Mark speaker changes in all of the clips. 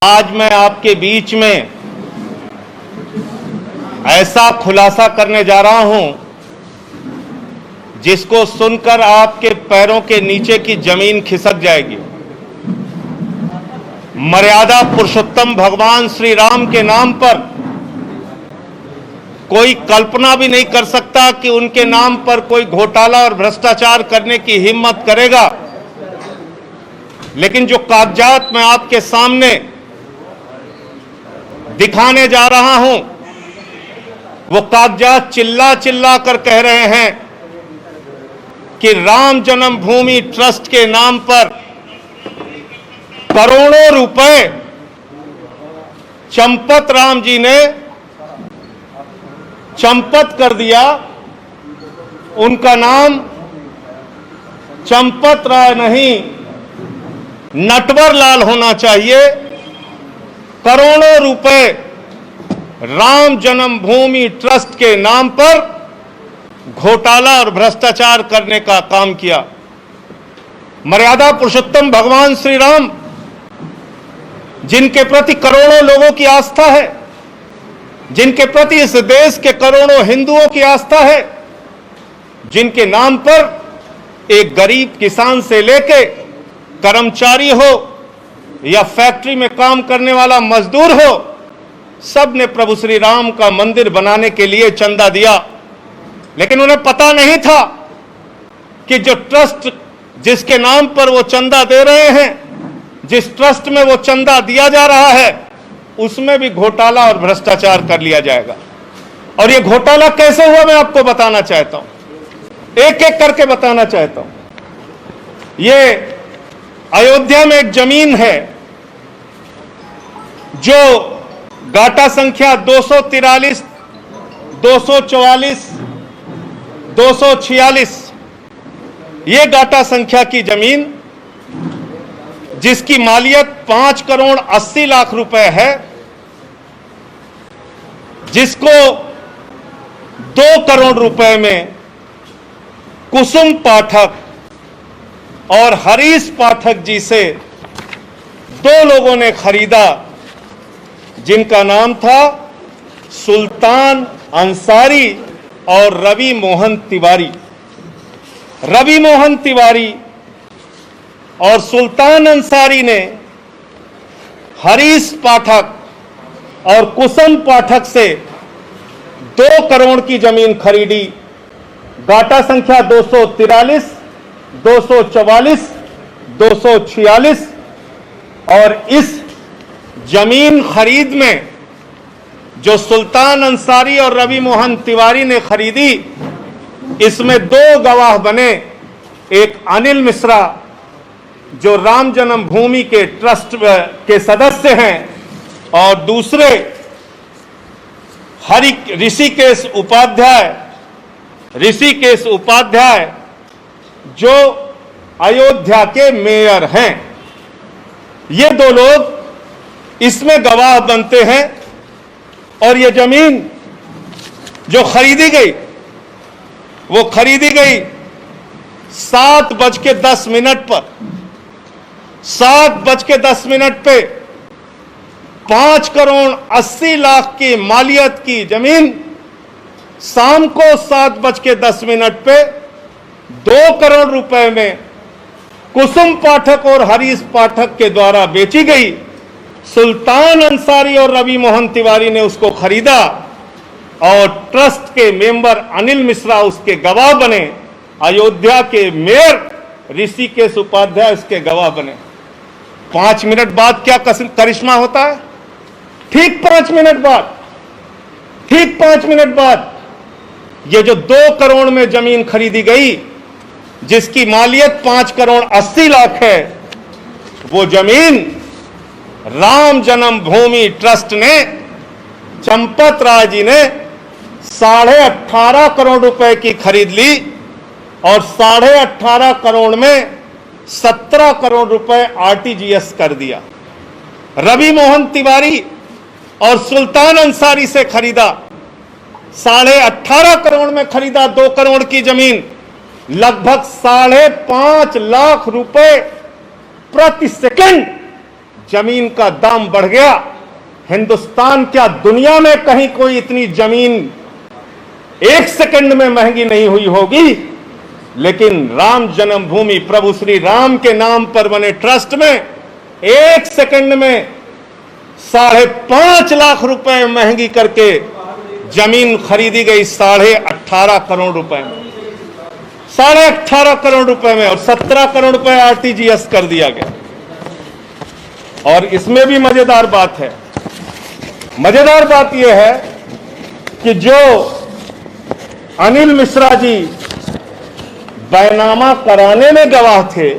Speaker 1: आज मैं आपके बीच में ऐसा खुलासा करने जा रहा हूं जिसको सुनकर आपके पैरों के नीचे की जमीन खिसक जाएगी। मर्यादा पुरुषोत्तम भगवान श्री राम के नाम पर कोई कल्पना भी नहीं कर सकता कि उनके नाम पर कोई घोटाला और भ्रष्टाचार करने की हिम्मत करेगा। लेकिन जो कागजात मैं आपके सामने दिखाने जा रहा हूं, वो कागजात चिल्ला चिल्ला कर कह रहे हैं कि राम जन्मभूमि ट्रस्ट के नाम पर करोड़ों रुपए चंपत राम जी ने चंपत कर दिया। उनका नाम चंपत राय नहीं, नटवर लाल होना चाहिए। करोड़ों रुपए राम जन्मभूमि ट्रस्ट के नाम पर घोटाला और भ्रष्टाचार करने का काम किया। मर्यादा पुरुषोत्तम भगवान श्री राम, जिनके प्रति करोड़ों लोगों की आस्था है, जिनके प्रति इस देश के करोड़ों हिंदुओं की आस्था है, जिनके नाम पर एक गरीब किसान से लेके कर्मचारी हो या फैक्ट्री में काम करने वाला मजदूर हो, सब ने प्रभु श्री राम का मंदिर बनाने के लिए चंदा दिया। लेकिन उन्हें पता नहीं था कि जो ट्रस्ट जिसके नाम पर वो चंदा दे रहे हैं, जिस ट्रस्ट में वो चंदा दिया जा रहा है, उसमें भी घोटाला और भ्रष्टाचार कर लिया जाएगा। और ये घोटाला कैसे हुआ मैं आपको बताना चाहता हूं, एक एक करके बताना चाहता हूं। ये अयोध्या में एक जमीन है जो गाटा संख्या 243, 244, 246, ये गाटा संख्या की जमीन जिसकी मालियत 5 करोड़ 80 लाख रुपए है, जिसको 2 करोड़ रुपए में कुसुम पाठक और हरीश पाठक जी से 2 लोगों ने खरीदा, जिनका नाम था सुल्तान अंसारी और रवि मोहन तिवारी। रवि मोहन तिवारी और सुल्तान अंसारी ने हरीश पाठक और कुसुम पाठक से 2 करोड़ की जमीन खरीदी। गाटा संख्या 243, 244, 246। और इस जमीन खरीद में जो सुल्तान अंसारी और रवि मोहन तिवारी ने खरीदी, इसमें 2 गवाह बने। एक अनिल मिश्रा जो राम जन्मभूमि के ट्रस्ट के सदस्य हैं, और दूसरे ऋषिकेश उपाध्याय जो अयोध्या के मेयर हैं। ये 2 लोग इसमें गवाह बनते हैं। और ये जमीन जो खरीदी गई, वो खरीदी गई 7:10 पर। 7:10 पे 5 करोड़ 80 लाख की मालियत की जमीन शाम को 7:10 पे 2 करोड़ रुपए में कुसुम पाठक और हरीश पाठक के द्वारा बेची गई। सुल्तान अंसारी और रवि मोहन तिवारी ने उसको खरीदा और ट्रस्ट के मेंबर अनिल मिश्रा उसके गवाह बने। अयोध्या के मेयर ऋषिकेश उपाध्याय उसके गवाह बने। 5 मिनट बाद क्या करिश्मा होता है? ठीक 5 मिनट बाद ये जो 2 करोड़ में जमीन खरीदी गई, जिसकी मालियत 5 करोड़ 80 लाख है, वो जमीन राम जन्मभूमि ट्रस्ट ने, चंपत राय जी ने 18.5 करोड़ रुपए की खरीद ली। और 18.5 करोड़ में 17 करोड़ रुपए आरटीजीएस कर दिया। रवि मोहन तिवारी और सुल्तान अंसारी से खरीदा, 18.5 करोड़ में खरीदा 2 करोड़ की जमीन। लगभग 5.5 लाख रुपए प्रति सेकंड जमीन का दाम बढ़ गया। हिंदुस्तान क्या दुनिया में कहीं कोई इतनी जमीन एक सेकंड में महंगी नहीं हुई होगी, लेकिन राम जन्मभूमि प्रभु श्री राम के नाम पर बने ट्रस्ट में एक सेकंड में 5.5 लाख रुपए महंगी करके जमीन खरीदी गई 18.5 करोड़ रुपए में, 18.5 करोड़ रुपए में, और 17 करोड़ रुपए आरटीजीएस कर दिया गया। और इसमें भी मजेदार बात है, मजेदार बात यह है कि जो अनिल मिश्रा जी बैनामा कराने में गवाह थे,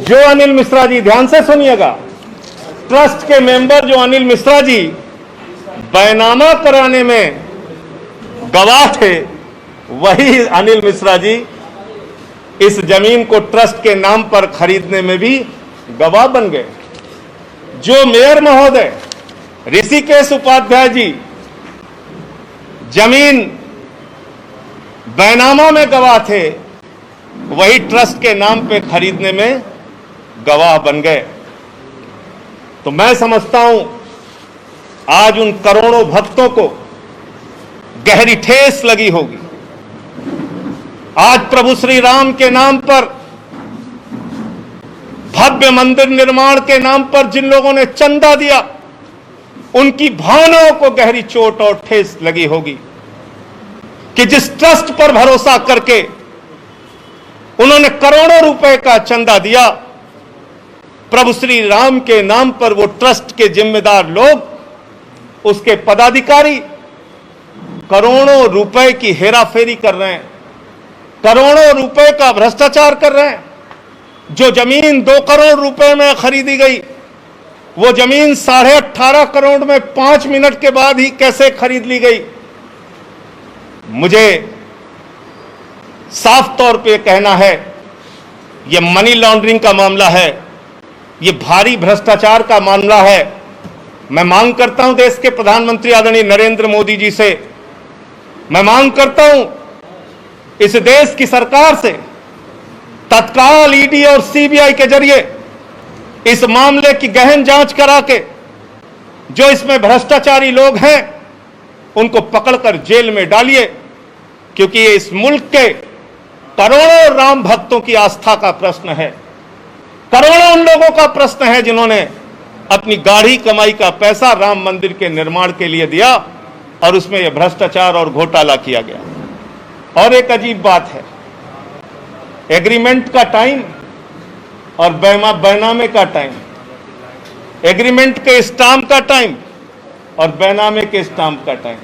Speaker 1: जो अनिल मिश्रा जी, ध्यान से सुनिएगा, ट्रस्ट के मेंबर जो अनिल मिश्रा जी बैनामा कराने में गवाह थे, वही अनिल मिश्रा जी इस जमीन को ट्रस्ट के नाम पर खरीदने में भी गवाह बन गए। जो मेयर महोदय ऋषिकेश उपाध्याय जी जमीन बैनामा में गवाह थे, वही ट्रस्ट के नाम पे खरीदने में गवाह बन गए। तो मैं समझता हूं आज उन करोड़ों भक्तों को गहरी ठेस लगी होगी। आज प्रभु श्री राम के नाम पर, भव्य मंदिर निर्माण के नाम पर जिन लोगों ने चंदा दिया, उनकी भावनाओं को गहरी चोट और ठेस लगी होगी कि जिस ट्रस्ट पर भरोसा करके उन्होंने करोड़ों रुपए का चंदा दिया, प्रभु श्री राम के नाम पर वो ट्रस्ट के जिम्मेदार लोग, उसके पदाधिकारी करोड़ों रुपए की हेराफेरी कर रहे हैं, करोड़ों रुपए का भ्रष्टाचार कर रहे हैं। जो जमीन 2 करोड़ रुपए में खरीदी गई, वो जमीन 18.5 करोड़ में 5 मिनट के बाद ही कैसे खरीद ली गई। मुझे साफ तौर पे कहना है, यह मनी लॉन्ड्रिंग का मामला है, यह भारी भ्रष्टाचार का मामला है। मैं मांग करता हूं देश के प्रधानमंत्री आदरणीय नरेंद्र मोदी जी से, मैं मांग करता हूं इस देश की सरकार से, तत्काल ईडी और सीबीआई के जरिए इस मामले की गहन जांच करा के जो इसमें भ्रष्टाचारी लोग हैं उनको पकड़कर जेल में डालिए, क्योंकि ये इस मुल्क के करोड़ों राम भक्तों की आस्था का प्रश्न है। करोड़ों उन लोगों का प्रश्न है जिन्होंने अपनी गाढ़ी कमाई का पैसा राम मंदिर के निर्माण के लिए दिया और उसमें यह भ्रष्टाचार और घोटाला किया गया। और एक अजीब बात है, एग्रीमेंट का टाइम और बैनामे का टाइम, एग्रीमेंट के स्टाम्प का टाइम और बैनामे के स्टाम्प का टाइम।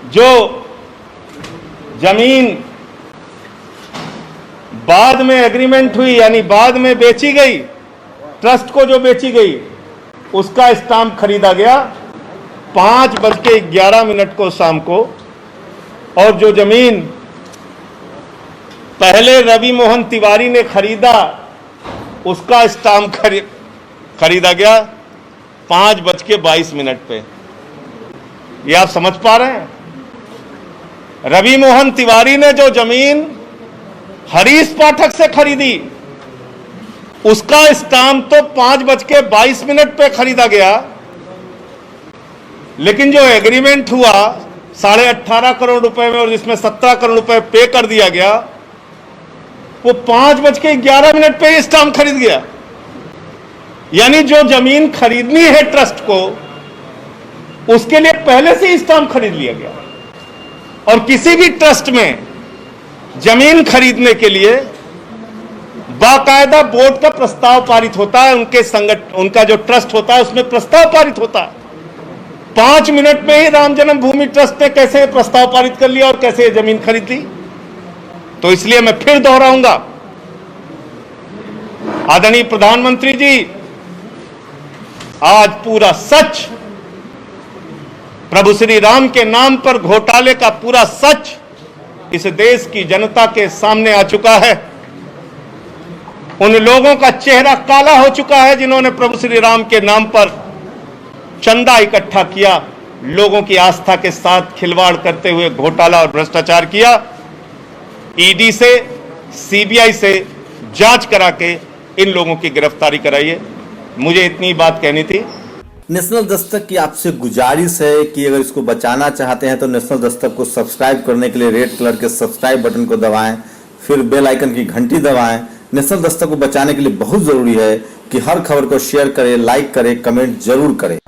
Speaker 1: जो जमीन बाद में एग्रीमेंट हुई, यानी बाद में बेची गई, ट्रस्ट को जो बेची गई, उसका स्टाम्प खरीदा गया 5:11 को शाम को, और जो जमीन पहले रवि मोहन तिवारी ने खरीदा, उसका स्टाम्प खरीदा गया 5:22 पे। ये आप समझ पा रहे हैं? रवि मोहन तिवारी ने जो जमीन हरीश पाठक से खरीदी, उसका स्टाम्प तो 5:22 पे खरीदा गया, लेकिन जो एग्रीमेंट हुआ 18.5 करोड़ रुपए में और जिसमें 17 करोड़ रुपए पे कर दिया गया, वो 5:11 पे स्टाम्प खरीद गया। यानी जो जमीन खरीदनी है ट्रस्ट को, उसके लिए पहले से ही स्टाम्प खरीद लिया गया। और किसी भी ट्रस्ट में जमीन खरीदने के लिए बाकायदा बोर्ड का प्रस्ताव पारित होता है, उनका जो ट्रस्ट होता है उसमें प्रस्ताव पारित होता है। 5 मिनट में ही राम जन्मभूमि ट्रस्ट ने कैसे प्रस्ताव पारित कर लिया और कैसे जमीन खरीद ली। तो इसलिए मैं फिर दोहराऊंगा, आदरणीय प्रधानमंत्री जी, आज पूरा सच, प्रभु श्री राम के नाम पर घोटाले का पूरा सच इस देश की जनता के सामने आ चुका है। उन लोगों का चेहरा काला हो चुका है जिन्होंने प्रभु श्री राम के नाम पर चंदा इकट्ठा किया, लोगों की आस्था के साथ खिलवाड़ करते हुए घोटाला और भ्रष्टाचार किया। ईडी से, सीबीआई से जांच करा के इन लोगों की गिरफ्तारी कराइए। मुझे इतनी बात कहनी थी।
Speaker 2: नेशनल दस्तक की आपसे गुजारिश है कि अगर इसको बचाना चाहते हैं तो नेशनल दस्तक को सब्सक्राइब करने के लिए रेड कलर के सब्सक्राइब बटन को दबाएं, फिर बेल आइकन की घंटी दबाएं। नेशनल दस्तक को बचाने के लिए बहुत जरूरी है कि हर खबर को शेयर करें, लाइक करें, कमेंट जरूर करें।